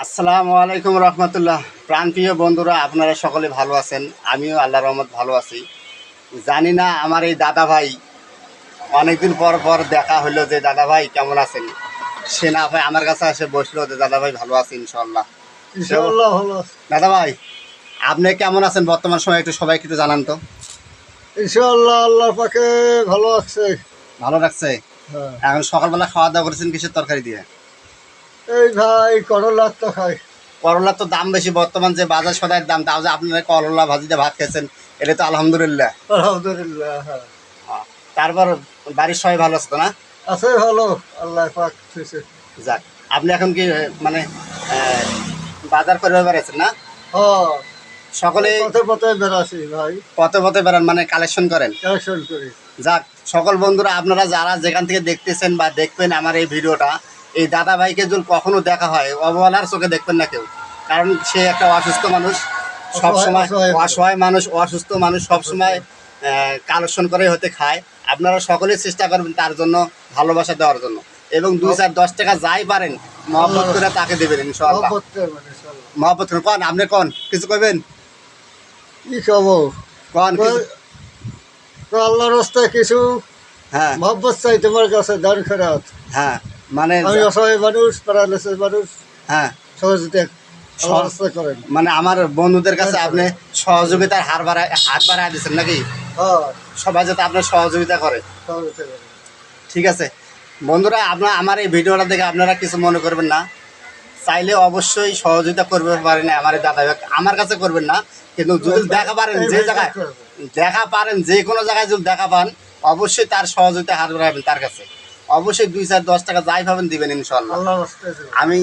আসসালামু আলাইকুম রহমতুল্লাহ। প্রাণপ্রিয় বন্ধুরা, আপনারা সকলে ভালো আছেন? আমিও আল্লাহ রহমত ভালো আছি। জানি না আমার এই দাদা ভাই, অনেকদিন পর পর দেখা হলো, যে দাদা ভাই কেমন আছেন। সে না ভাই আমার কাছে এসে বসলো যে দাদা ভাই ভালো আছি ইনশাল্লাহ। ইনশাআল্লাহ ভালো আছে। দাদা ভাই, আপনি কেমন আছেন বর্তমান সময় একটু সবাইকে একটু জানান তো। ইনশাআল্লাহ আল্লাহ পাকে ভালো আছে। ভালো রাখছে? হ্যাঁ, এখন সকালবেলা খাওয়া দাওয়া করেছেন কিসের তরকারি দিয়ে? এই ভাই করলার তো খাই। করলার তো দাম বেশি বর্তমান, যে বাজার সদাইয়ের দাম, তাও যে আপনারা করলা ভাজিতে ভাত খেয়েছেন, এটা তো আলহামদুলিল্লাহ। আলহামদুলিল্লাহ। হ্যাঁ, তারপর বাড়ির সবাই ভালো আছে তো না? আছে ভালো, আল্লাহ পাক দিয়েছে। যাক, আপনি এখন কি মানে বাজার করে বেড়াচ্ছেন না? হ্যাঁ, সকলে পথে পথে বেড়াছি ভাই, পথে পথে বেড়ান, মানে কালেকশন করেন। কালেকশন করি। যাক, সকল বন্ধুরা আপনারা যারা যেখান থেকে দেখতেছেন বা দেখবেন আমার এই ভিডিওটা, এই দাদা ভাইকে যদি কখনো দেখা হয়, অবহেলার চোখে দেখবেন না কেউ। কারণ সে একটা অসুস্থ মানুষ, সবসময় অসহায় মানুষ, অসুস্থ মানুষ সবসময় কালেকশন করে হতে খায়। আপনারা সকলেই চেষ্টা করবেন তার জন্য ভালোবাসা দেওয়ার জন্য, এবং 2-4-10 টাকা যাই পারেন মহব্বত করে তাকে দেবেন ইনশাআল্লাহ। মহব্বত করে কন, আপনি কন কিছু কইবেন? কি খবর? কন কিছু। তো আল্লাহর রাস্তায় কিছু হ্যাঁ মহব্বত চাই তোমার কাছে, দান খেরাত। হ্যাঁ, মানে আমি অসহায় মানুষ, প্যারালাইসিস মানুষ, হ্যাঁ, সহযোগিতা আল্লাহর রাস্তায় করেন। মানে আমার বন্ধুদের কাছে আপনি সহযোগিতার হাত বাড়ায় দিচ্ছেন নাকি? হ্যাঁ, সবাই যাতে আপনার সহযোগিতা করে। সহযোগিতা করেন। ঠিক আছে বন্ধুরা, আমার এই ভিডিওটা দেখে আপনারা কিছু মনে করবেন না। চাইলে অবশ্যই সহযোগিতা করবে পারেন আমার এই দাদা ভাই, আমার কাছে করবেন না, কিন্তু যদি দেখা পারেন যে জায়গায়, দেখা পারেন যে কোনো জায়গায় যদি দেখা পান, অবশ্যই তার সহযোগিতা হাত বাড়াবেন তার কাছে। অবশ্যই 2-4-10 টাকা যাই পাবেন দিবেন ইনশাল্লাহ। আল্লাহর রাস্তায় আমি